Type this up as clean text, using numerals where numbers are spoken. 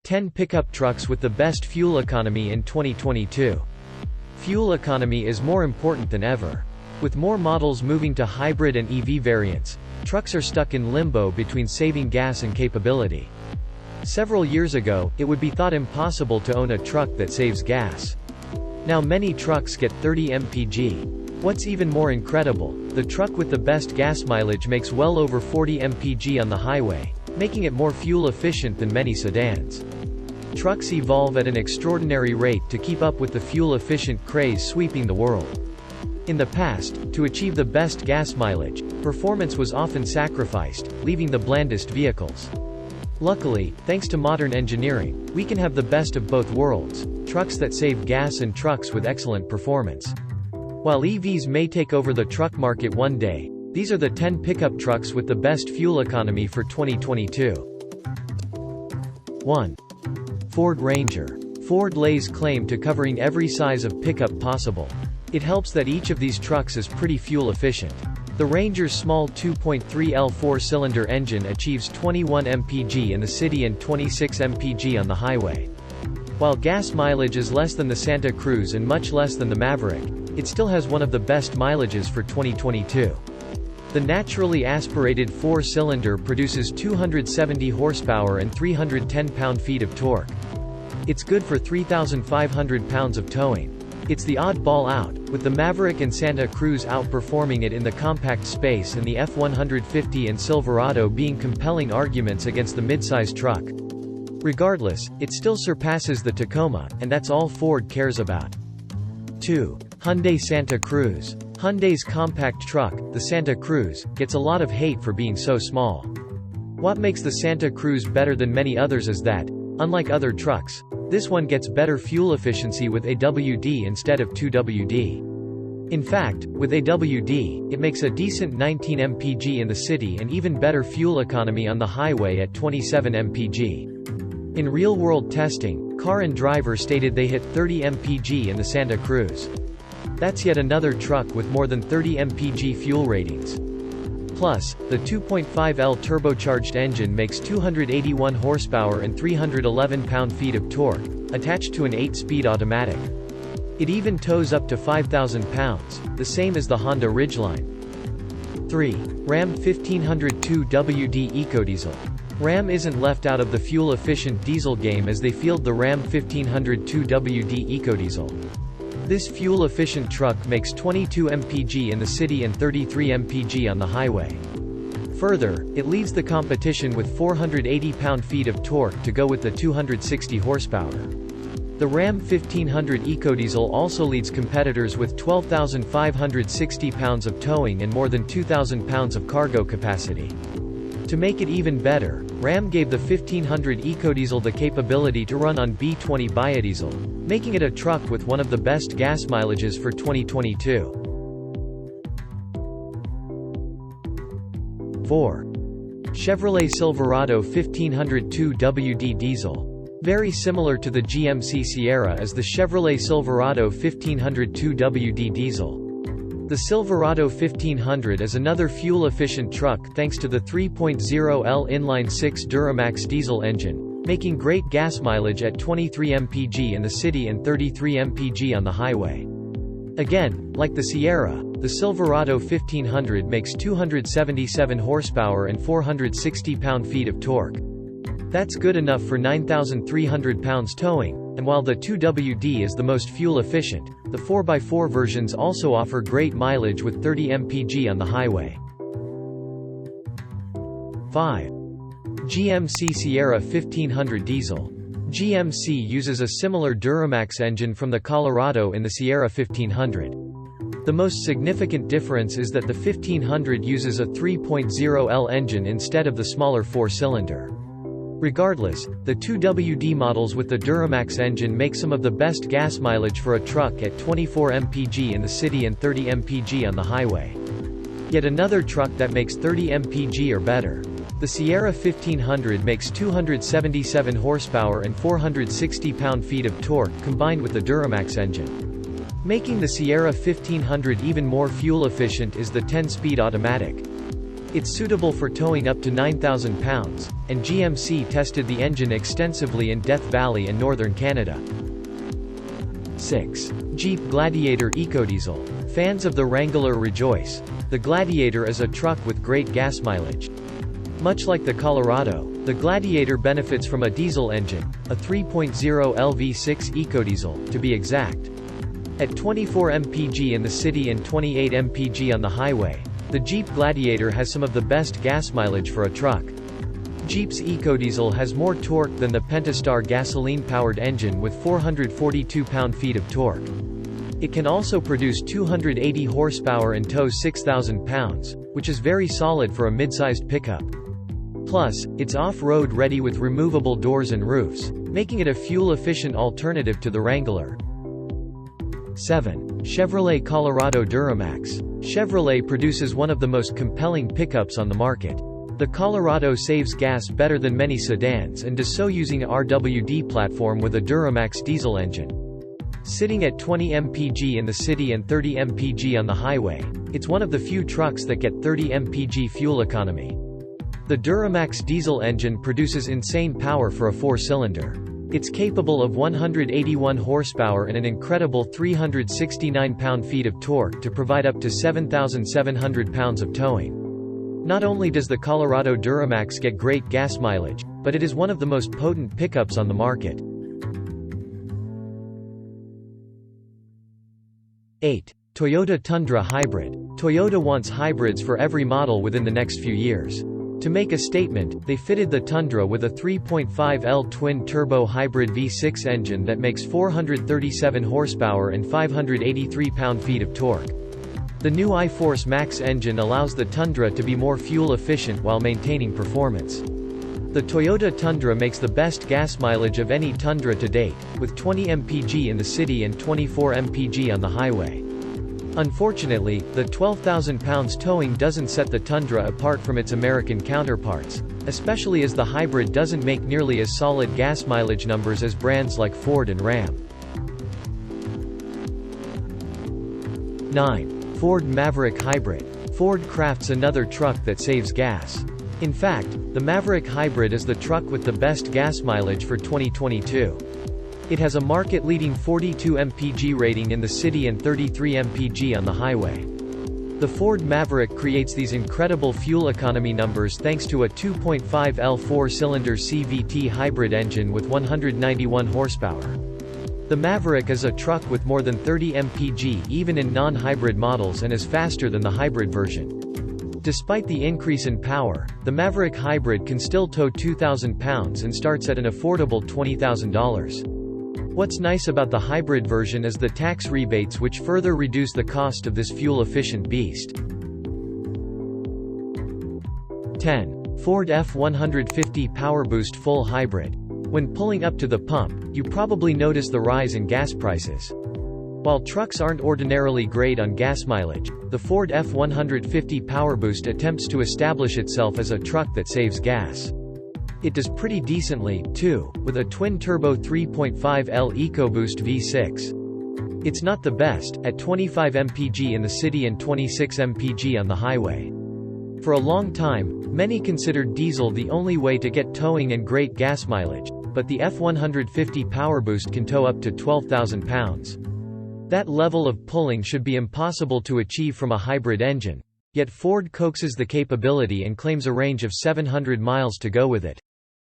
10 pickup trucks with the best fuel economy in 2022. Fuel economy is more important than ever. With more models moving to hybrid and EV variants, trucks are stuck in limbo between saving gas and capability. Several years ago, it would be thought impossible to own a truck that saves gas. Now many trucks get 30 mpg. What's even more incredible, the truck with the best gas mileage makes well over 40 mpg on the highway, making it more fuel efficient than many sedans. Trucks evolve at an extraordinary rate to keep up with the fuel-efficient craze sweeping the world. In the past, to achieve the best gas mileage, performance was often sacrificed, leaving the blandest vehicles. Luckily, thanks to modern engineering, we can have the best of both worlds, trucks that save gas and trucks with excellent performance. While EVs may take over the truck market one day, these are the 10 pickup trucks with the best fuel economy for 2022. 1. Ford Ranger. Ford lays claim to covering every size of pickup possible. It helps that each of these trucks is pretty fuel efficient. The Ranger's small 2.3L four-cylinder engine achieves 21 mpg in the city and 26 mpg on the highway. While gas mileage is less than the Santa Cruz and much less than the Maverick, it still has one of the best mileages for 2022. The naturally aspirated four-cylinder produces 270 horsepower and 310 pound-feet of torque. It's good for 3,500 pounds of towing. It's the oddball out, with the Maverick and Santa Cruz outperforming it in the compact space and the F-150 and Silverado being compelling arguments against the midsize truck. Regardless, it still surpasses the Tacoma, and that's all Ford cares about. 2. Hyundai Santa Cruz. Hyundai's compact truck, the Santa Cruz, gets a lot of hate for being so small. What makes the Santa Cruz better than many others is that, unlike other trucks, this one gets better fuel efficiency with AWD instead of 2WD. In fact, with AWD, it makes a decent 19 mpg in the city and even better fuel economy on the highway at 27 mpg. In real-world testing, Car and Driver stated they hit 30 mpg in the Santa Cruz. That's yet another truck with more than 30 mpg fuel ratings. Plus, the 2.5L turbocharged engine makes 281 horsepower and 311 pound-feet of torque, attached to an 8-speed automatic. It even tows up to 5,000 pounds, the same as the Honda Ridgeline. 3. Ram 1500 2WD EcoDiesel. Ram isn't left out of the fuel-efficient diesel game as they field the Ram 1500 2WD EcoDiesel. This fuel-efficient truck makes 22 mpg in the city and 33 mpg on the highway. Further, it leads the competition with 480 pound-feet of torque to go with the 260 horsepower. The Ram 1500 EcoDiesel also leads competitors with 12,560 pounds of towing and more than 2,000 pounds of cargo capacity. To make it even better, Ram gave the 1500 EcoDiesel the capability to run on B20 biodiesel, making it a truck with one of the best gas mileages for 2022. 4. Chevrolet Silverado 1500 2WD Diesel. Very similar to the GMC Sierra is the Chevrolet Silverado 1500 2WD Diesel. The Silverado 1500 is another fuel-efficient truck thanks to the 3.0L inline-6 Duramax diesel engine, making great gas mileage at 23 mpg in the city and 33 mpg on the highway. Again, like the Sierra, the Silverado 1500 makes 277 horsepower and 460 pound-feet of torque. That's good enough for 9,300 pounds towing, and while the 2WD is the most fuel-efficient, the 4x4 versions also offer great mileage with 30 mpg on the highway. 5. GMC Sierra 1500 Diesel. GMC uses a similar Duramax engine from the Colorado in the Sierra 1500. The most significant difference is that the 1500 uses a 3.0L engine instead of the smaller four-cylinder. Regardless, the 2WD models with the Duramax engine make some of the best gas mileage for a truck at 24 mpg in the city and 30 mpg on the highway. Yet another truck that makes 30 mpg or better. The Sierra 1500 makes 277 horsepower and 460 pound-feet of torque combined with the Duramax engine. Making the Sierra 1500 even more fuel efficient is the 10-speed automatic. It's suitable for towing up to 9,000 pounds, and GMC tested the engine extensively in Death Valley and northern Canada. 6. Jeep Gladiator EcoDiesel. Fans of the Wrangler rejoice. The Gladiator is a truck with great gas mileage. Much like the Colorado, the Gladiator benefits from a diesel engine, a 3.0 LV6 EcoDiesel, to be exact. At 24 mpg in the city and 28 mpg on the highway, the Jeep Gladiator has some of the best gas mileage for a truck. Jeep's EcoDiesel has more torque than the Pentastar gasoline-powered engine with 442 pound-feet of torque. It can also produce 280 horsepower and tow 6,000 pounds, which is very solid for a mid-sized pickup. Plus, it's off-road ready with removable doors and roofs, making it a fuel-efficient alternative to the Wrangler. 7. Chevrolet Colorado Duramax. Chevrolet produces one of the most compelling pickups on the market. The Colorado saves gas better than many sedans and does so using a RWD platform with a Duramax diesel engine. Sitting at 20 mpg in the city and 30 mpg on the highway, it's one of the few trucks that get 30 mpg fuel economy. The Duramax diesel engine produces insane power for a 4-cylinder. It's capable of 181 horsepower and an incredible 369 pound-feet of torque to provide up to 7,700 pounds of towing. Not only does the Colorado Duramax get great gas mileage, but it is one of the most potent pickups on the market. 8. Toyota Tundra Hybrid. Toyota wants hybrids for every model within the next few years. To make a statement, they fitted the Tundra with a 3.5L twin-turbo hybrid V6 engine that makes 437 horsepower and 583 pound-feet of torque. The new iForce Max engine allows the Tundra to be more fuel-efficient while maintaining performance. The Toyota Tundra makes the best gas mileage of any Tundra to date, with 20 mpg in the city and 24 mpg on the highway. Unfortunately, the 12,000 pounds towing doesn't set the Tundra apart from its American counterparts, especially as the hybrid doesn't make nearly as solid gas mileage numbers as brands like Ford and Ram. 9. Ford Maverick Hybrid. Ford crafts another truck that saves gas. In fact, the Maverick Hybrid is the truck with the best gas mileage for 2022. It has a market-leading 42 mpg rating in the city and 33 mpg on the highway. The Ford Maverick creates these incredible fuel economy numbers thanks to a 2.5L 4-cylinder CVT hybrid engine with 191 horsepower. The Maverick is a truck with more than 30 mpg even in non-hybrid models and is faster than the hybrid version. Despite the increase in power, the Maverick Hybrid can still tow 2,000 pounds and starts at an affordable $20,000. What's nice about the hybrid version is the tax rebates, which further reduce the cost of this fuel-efficient beast. 10. Ford F-150 PowerBoost Full Hybrid. When pulling up to the pump, you probably notice the rise in gas prices. While trucks aren't ordinarily great on gas mileage, the Ford F-150 PowerBoost attempts to establish itself as a truck that saves gas. It does pretty decently, too, with a twin-turbo 3.5L EcoBoost V6. It's not the best, at 25 mpg in the city and 26 mpg on the highway. For a long time, many considered diesel the only way to get towing and great gas mileage, but the F-150 PowerBoost can tow up to 12,000 pounds. That level of pulling should be impossible to achieve from a hybrid engine, yet Ford coaxes the capability and claims a range of 700 miles to go with it.